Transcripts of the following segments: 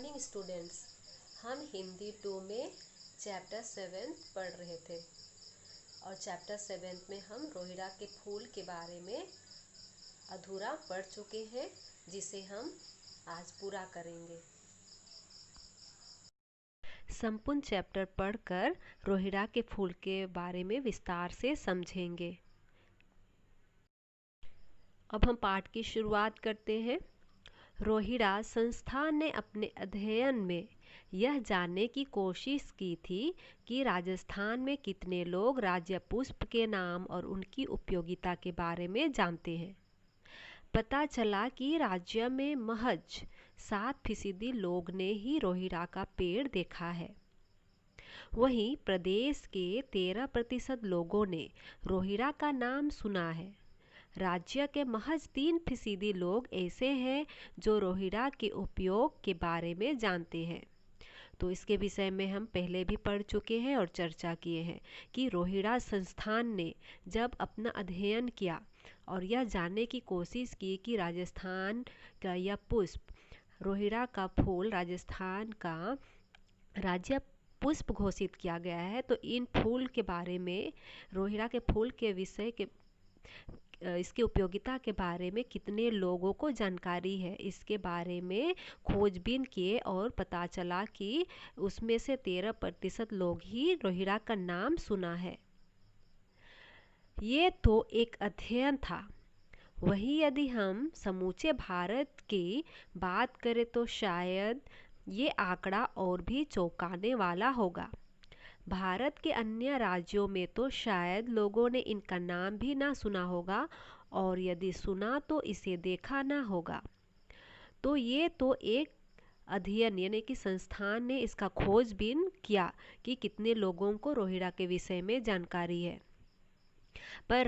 Morning students. हम हिंदी 2 में chapter 7 पढ़ रहे थे और चैप्टर 7 में हम रोहिड़ा के फूल के बारे में अधूरा पढ़ चुके हैं, जिसे हम आज पूरा करेंगे। संपूर्ण चैप्टर पढ़कर रोहिड़ा के फूल के बारे में विस्तार से समझेंगे। अब हम पाठ की शुरुआत करते हैं। रोहिड़ा संस्थान ने अपने अध्ययन में यह जानने की कोशिश की थी कि राजस्थान में कितने लोग राज्य पुष्प के नाम और उनकी उपयोगिता के बारे में जानते हैं। पता चला कि राज्य में महज 7% लोग ने ही रोहिड़ा का पेड़ देखा है। वहीं प्रदेश के 13% लोगों ने रोहिड़ा का नाम सुना है। राज्य के महज 3% लोग ऐसे हैं जो रोहिड़ा के उपयोग के बारे में जानते हैं। तो इसके विषय में हम पहले भी पढ़ चुके हैं और चर्चा किए हैं कि रोहिड़ा संस्थान ने जब अपना अध्ययन किया और यह जानने की कोशिश की कि राजस्थान का यह पुष्प, रोहिड़ा का फूल राजस्थान का राज्य पुष्प घोषित किया गया है, तो इन फूल के बारे में, रोहिड़ा के फूल के विषय के इसकी उपयोगिता के बारे में कितने लोगों को जानकारी है, इसके बारे में खोजबीन किए और पता चला कि उसमें से 13% लोग ही रोहिड़ा का नाम सुना है। ये तो एक अध्ययन था। वहीं यदि हम समूचे भारत की बात करें तो शायद ये आंकड़ा और भी चौंकाने वाला होगा। भारत के अन्य राज्यों में तो शायद लोगों ने इनका नाम भी ना सुना होगा, और यदि सुना तो इसे देखा ना होगा। तो ये तो एक अध्ययन यानी कि संस्थान ने इसका खोजबीन किया कि कितने लोगों को रोहिड़ा के विषय में जानकारी है। पर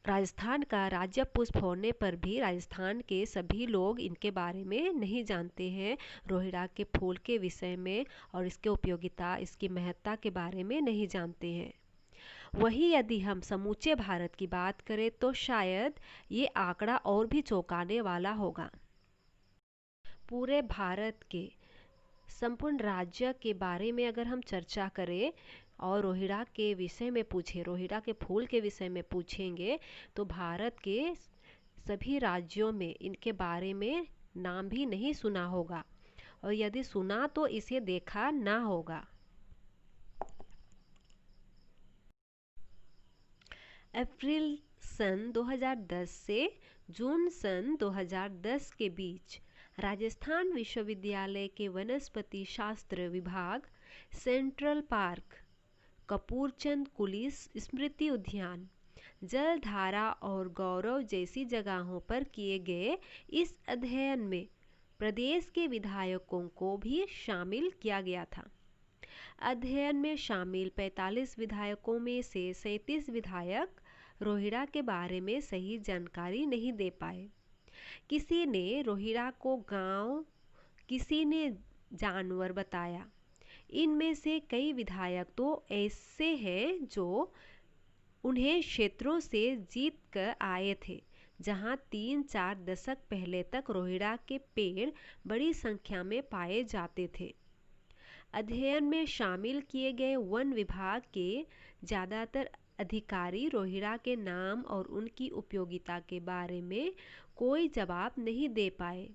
राजस्थान का राज्य पुष्प होने पर भी राजस्थान के सभी लोग इनके बारे में नहीं जानते हैं। रोहिड़ा के फूल के विषय में और इसके उपयोगिता, इसकी महत्ता के बारे में नहीं जानते हैं। वहीं यदि हम समूचे भारत की बात करें तो शायद ये आंकड़ा और भी चौंकाने वाला होगा। पूरे भारत के संपूर्ण राज्य के बारे में अगर हम चर्चा करें और रोहिड़ा के विषय में पूछे, रोहिड़ा के फूल के विषय में पूछेंगे, तो भारत के सभी राज्यों में इनके बारे में नाम भी नहीं सुना होगा, और यदि सुना तो इसे देखा ना होगा। अप्रैल सन 2010 से जून सन 2010 के बीच राजस्थान विश्वविद्यालय के वनस्पति शास्त्र विभाग, सेंट्रल पार्क, कपूरचंद कुलिस स्मृति उद्यान, जलधारा और गौरव जैसी जगहों पर किए गए इस अध्ययन में प्रदेश के विधायकों को भी शामिल किया गया था। अध्ययन में शामिल 45 विधायकों में से 37 विधायक रोहिड़ा के बारे में सही जानकारी नहीं दे पाए। किसी ने रोहिड़ा को गांव, किसी ने जानवर बताया। इनमें से कई विधायक तो ऐसे हैं जो उन्हें क्षेत्रों से जीत कर आए थे जहां 3-4 दशक पहले तक रोहिड़ा के पेड़ बड़ी संख्या में पाए जाते थे। अध्ययन में शामिल किए गए वन विभाग के ज़्यादातर अधिकारी रोहिड़ा के नाम और उनकी उपयोगिता के बारे में कोई जवाब नहीं दे पाए,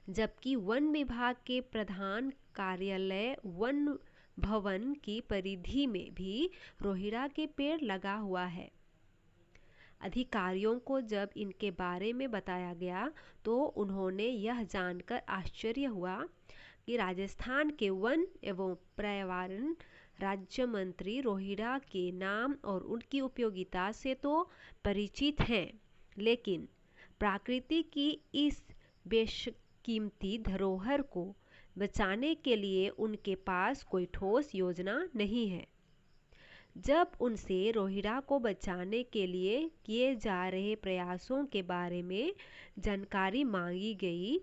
जबकि वन विभाग के प्रधान कार्यालय वन भवन की परिधि में भी रोहिड़ा के पेड़ लगा हुआ है। अधिकारियों को जब इनके बारे में बताया गया तो उन्होंने यह जानकर आश्चर्य हुआ कि राजस्थान के वन एवं पर्यावरण राज्य मंत्री रोहिड़ा के नाम और उनकी उपयोगिता से तो परिचित हैं, लेकिन प्रकृति की इस बेशकीमती धरोहर को बचाने के लिए उनके पास कोई ठोस योजना नहीं है। जब उनसे रोहिड़ा को बचाने के लिए किए जा रहे प्रयासों के बारे में जानकारी मांगी गई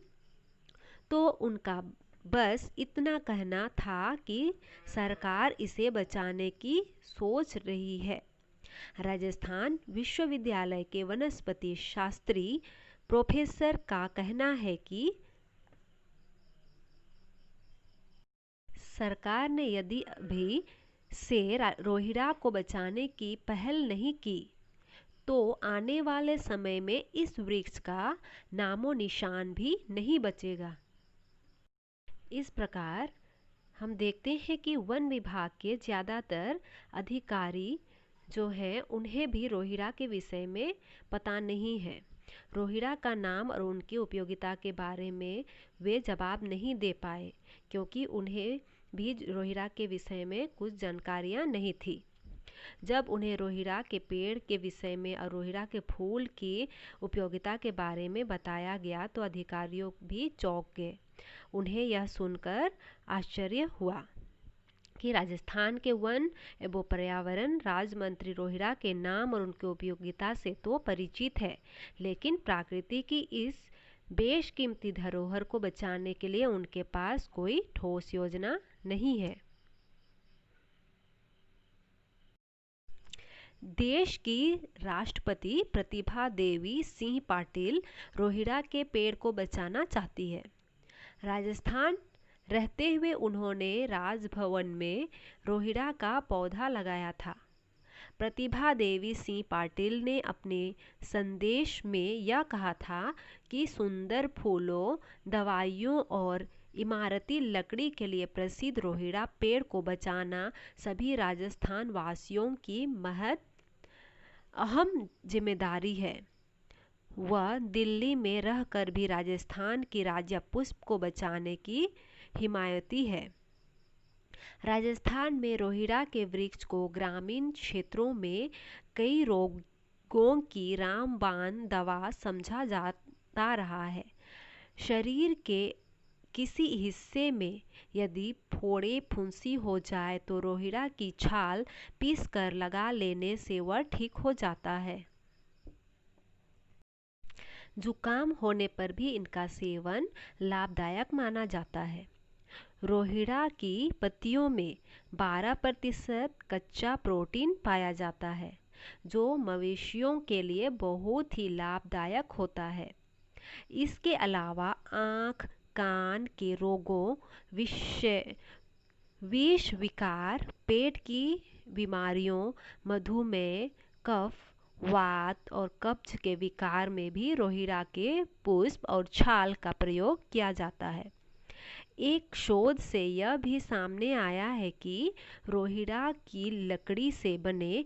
तो उनका बस इतना कहना था कि सरकार इसे बचाने की सोच रही है। राजस्थान विश्वविद्यालय के वनस्पति शास्त्री प्रोफेसर का कहना है कि सरकार ने यदि अभी से रोहिड़ा को बचाने की पहल नहीं की तो आने वाले समय में इस वृक्ष का नामो निशान भी नहीं बचेगा। इस प्रकार हम देखते हैं कि वन विभाग के ज़्यादातर अधिकारी जो हैं उन्हें भी रोहिड़ा के विषय में पता नहीं है। रोहिड़ा का नाम और उनकी उपयोगिता के बारे में वे जवाब नहीं दे पाए क्योंकि उन्हें भी रोहिड़ा के विषय में कुछ जानकारियाँ नहीं थी। जब उन्हें रोहिड़ा के पेड़ के विषय में और रोहिड़ा के फूल की उपयोगिता के बारे में बताया गया तो अधिकारियों भी चौंक गए। उन्हें यह सुनकर आश्चर्य हुआ कि राजस्थान के वन एवं पर्यावरण राज्य मंत्री रोहिड़ा के नाम और उनकी उपयोगिता से तो परिचित है, लेकिन प्रकृति की इस बेशकीमती धरोहर को बचाने के लिए उनके पास कोई ठोस योजना नहीं है। देश की राष्ट्रपति प्रतिभा देवी सिंह पाटिल रोहिड़ा के पेड़ को बचाना चाहती है। राजस्थान रहते हुए उन्होंने राजभवन में रोहिड़ा का पौधा लगाया था। प्रतिभा देवी सिंह पाटिल ने अपने संदेश में यह कहा था कि सुंदर फूलों, दवाइयों और इमारती लकड़ी के लिए प्रसिद्ध रोहिड़ा पेड़ को बचाना सभी राजस्थान वासियों की अहम जिम्मेदारी है। वह दिल्ली में रहकर भी राजस्थान की राज्य पुष्प को बचाने की हिमायती है। राजस्थान में रोहिड़ा के वृक्ष को ग्रामीण क्षेत्रों में कई रोगों की रामबाण दवा समझा जाता रहा है। शरीर के किसी हिस्से में यदि फोड़े फुंसी हो जाए तो रोहिड़ा की छाल पीसकर लगा लेने से वह ठीक हो जाता है। जुकाम होने पर भी इनका सेवन लाभदायक माना जाता है। रोहिड़ा की पत्तियों में 12% कच्चा प्रोटीन पाया जाता है जो मवेशियों के लिए बहुत ही लाभदायक होता है। इसके अलावा आँख, कान के रोगों, विष विकार, पेट की बीमारियों, मधुमेह, कफ, वात और कब्ज के विकार में भी रोहिड़ा के पुष्प और छाल का प्रयोग किया जाता है। एक शोध से यह भी सामने आया है कि रोहिड़ा की लकड़ी से बने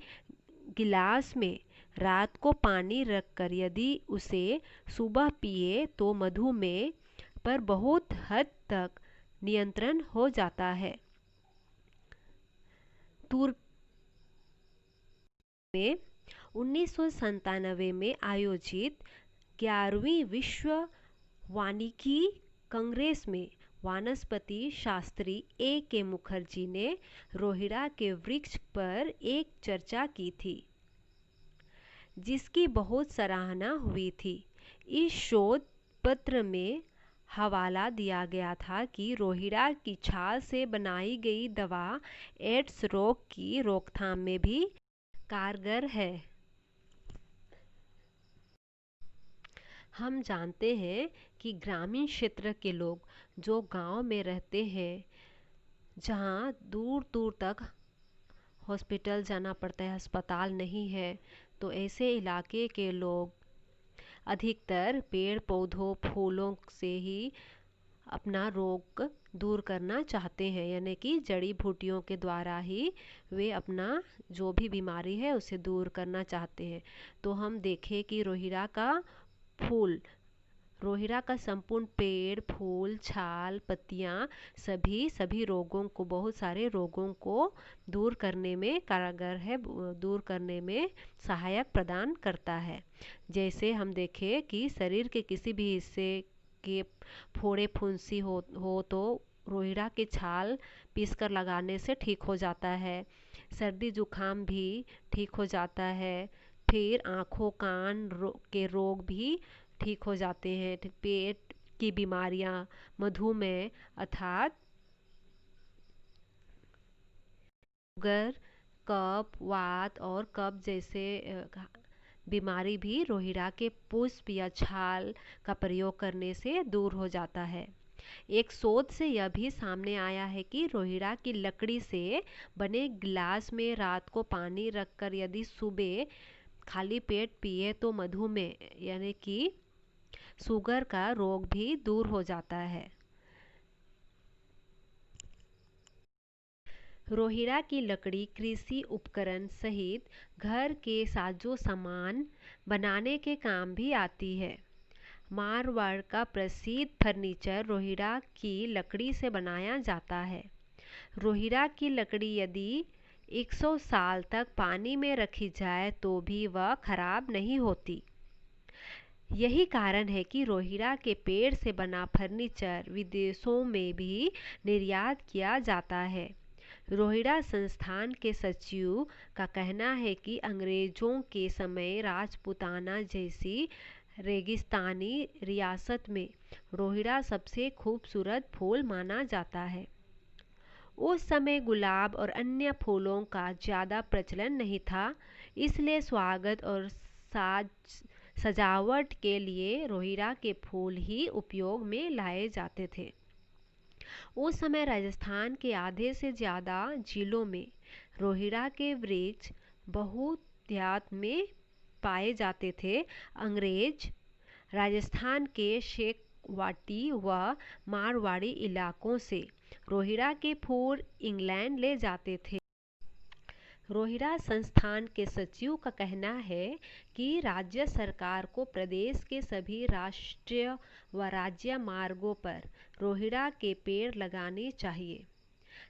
गिलास में रात को पानी रखकर यदि उसे सुबह पिए तो मधुमेह पर बहुत हद तक नियंत्रण हो जाता है। तुर्की में 1997 में आयोजित 11वीं विश्व वानिकी कांग्रेस में वनस्पति शास्त्री A.K. मुखर्जी ने रोहिड़ा के वृक्ष पर एक चर्चा की थी जिसकी बहुत सराहना हुई थी। इस शोध पत्र में हवाला दिया गया था कि रोहिड़ा की छाल से बनाई गई दवा एड्स रोग की रोकथाम में भी कारगर है। हम जानते हैं कि ग्रामीण क्षेत्र के लोग जो गांव में रहते हैं जहां दूर दूर तक हॉस्पिटल जाना पड़ता है, अस्पताल नहीं है, तो ऐसे इलाके के लोग अधिकतर पेड़ पौधों फूलों से ही अपना रोग दूर करना चाहते हैं, यानी कि जड़ी बूटियों के द्वारा ही वे अपना जो भी बीमारी है उसे दूर करना चाहते हैं। तो हम देखें कि रोहिड़ा का संपूर्ण पेड़, फूल, छाल, पत्तियां सभी रोगों को, बहुत सारे रोगों को दूर करने में कारगर है, दूर करने में सहायक प्रदान करता है। जैसे हम देखें कि शरीर के किसी भी हिस्से के फोड़े फुंसी हो तो रोहिड़ा के छाल पीसकर लगाने से ठीक हो जाता है। सर्दी जुकाम भी ठीक हो जाता है। फिर आँखों कान के रोग भी ठीक हो जाते हैं। पेट की बीमारियां, मधुमेह अर्थात शुगर, कफ, वात और कब्ज जैसे बीमारी भी रोहिड़ा के पुष्प या छाल का प्रयोग करने से दूर हो जाता है। एक शोध से यह भी सामने आया है कि रोहिड़ा की लकड़ी से बने गिलास में रात को पानी रखकर यदि सुबह खाली पेट पिए तो मधुमेह यानी कि शुगर का रोग भी दूर हो जाता है। रोहिड़ा की लकड़ी कृषि उपकरण सहित घर के साजो सामान बनाने के काम भी आती है। मारवाड़ का प्रसिद्ध फर्नीचर रोहिड़ा की लकड़ी से बनाया जाता है। रोहिड़ा की लकड़ी यदि 100 साल तक पानी में रखी जाए तो भी वह खराब नहीं होती। यही कारण है कि रोहिड़ा के पेड़ से बना फर्नीचर विदेशों में भी निर्यात किया जाता है। रोहिड़ा संस्थान के सचिव का कहना है कि अंग्रेजों के समय राजपूताना जैसी रेगिस्तानी रियासत में रोहिड़ा सबसे खूबसूरत फूल माना जाता है। उस समय गुलाब और अन्य फूलों का ज़्यादा प्रचलन नहीं था, इसलिए स्वागत और सजावट के लिए रोहिड़ा के फूल ही उपयोग में लाए जाते थे। उस समय राजस्थान के आधे से ज़्यादा जिलों में रोहिड़ा के वृक्ष बहुतायत में पाए जाते थे। अंग्रेज राजस्थान के शेखावाटी व मारवाड़ी इलाकों से रोहिड़ा के फूल इंग्लैंड ले जाते थे। रोहिड़ा संस्थान के सचिव का कहना है कि राज्य सरकार को प्रदेश के सभी राष्ट्रीय व राज्य मार्गों पर रोहिड़ा के पेड़ लगाने चाहिए।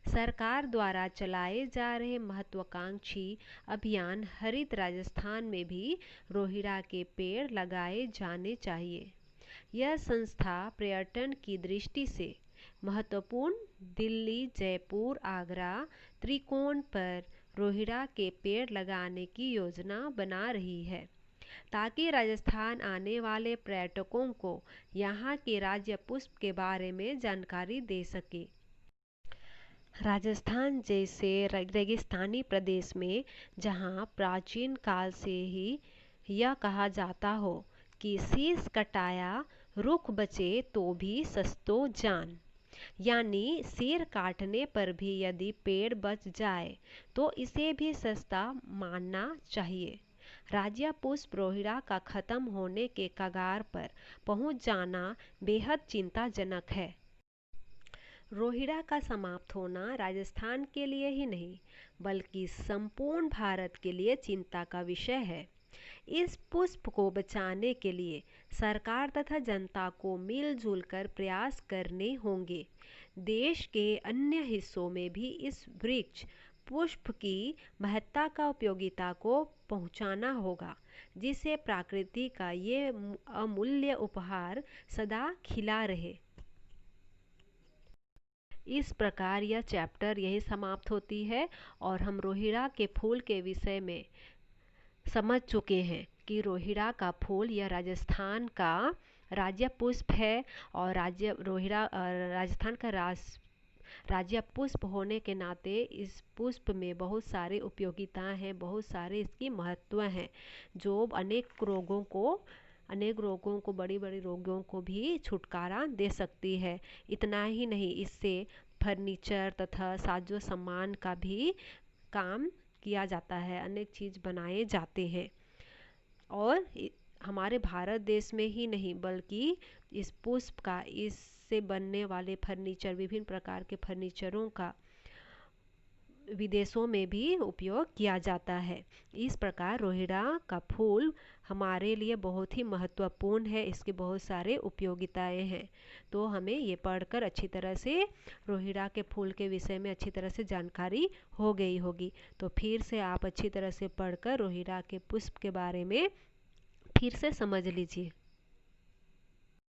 सरकार द्वारा चलाए जा रहे महत्वाकांक्षी अभियान हरित राजस्थान में भी रोहिड़ा के पेड़ लगाए जाने चाहिए। यह संस्था पर्यटन की दृष्टि से महत्वपूर्ण दिल्ली, जयपुर, आगरा त्रिकोण पर रोहिड़ा के पेड़ लगाने की योजना बना रही है ताकि राजस्थान आने वाले पर्यटकों को यहाँ के राज्य पुष्प के बारे में जानकारी दे सके। राजस्थान जैसे रेगिस्तानी प्रदेश में जहाँ प्राचीन काल से ही यह कहा जाता हो कि शीश कटाया रुख बचे तो भी सस्तो जान, यानी सिर काटने पर भी यदि पेड़ बच जाए तो इसे भी सस्ता मानना चाहिए। राज्य पुष्प रोहिड़ा का खत्म होने के कगार पर पहुंच जाना बेहद चिंताजनक है। रोहिड़ा का समाप्त होना राजस्थान के लिए ही नहीं बल्कि संपूर्ण भारत के लिए चिंता का विषय है। इस पुष्प को बचाने के लिए सरकार तथा जनता को मिलजुल कर प्रयास करने होंगे। देश के अन्य हिस्सों में भी इस वृक्ष पुष्प की महत्ता का उपयोगिता को पहुंचाना होगा, जिससे प्रकृति का ये अमूल्य उपहार सदा खिला रहे। इस प्रकार यह चैप्टर यही समाप्त होती है और हम रोहिड़ा के फूल के विषय में समझ चुके हैं कि रोहिड़ा का फूल यह राजस्थान का राज्य पुष्प है और रोहिड़ा राजस्थान का राज्य पुष्प होने के नाते इस पुष्प में बहुत सारे उपयोगिताएं हैं, बहुत सारे इसकी महत्व हैं जो अनेक रोगों को बड़ी बड़ी रोगों को भी छुटकारा दे सकती है। इतना ही नहीं, इससे फर्नीचर तथा साजो सामान का भी काम किया जाता है, अनेक चीज़ बनाए जाते हैं और हमारे भारत देश में ही नहीं बल्कि इस पुष्प का, इससे बनने वाले फर्नीचर, विभिन्न प्रकार के फर्नीचरों का विदेशों में भी उपयोग किया जाता है। इस प्रकार रोहिड़ा का फूल हमारे लिए बहुत ही महत्वपूर्ण है, इसके बहुत सारे उपयोगिताएं हैं। तो हमें ये पढ़कर अच्छी तरह से रोहिड़ा के फूल के विषय में अच्छी तरह से जानकारी हो गई होगी। तो फिर से आप अच्छी तरह से पढ़कर रोहिड़ा के पुष्प के बारे में फिर से समझ लीजिए।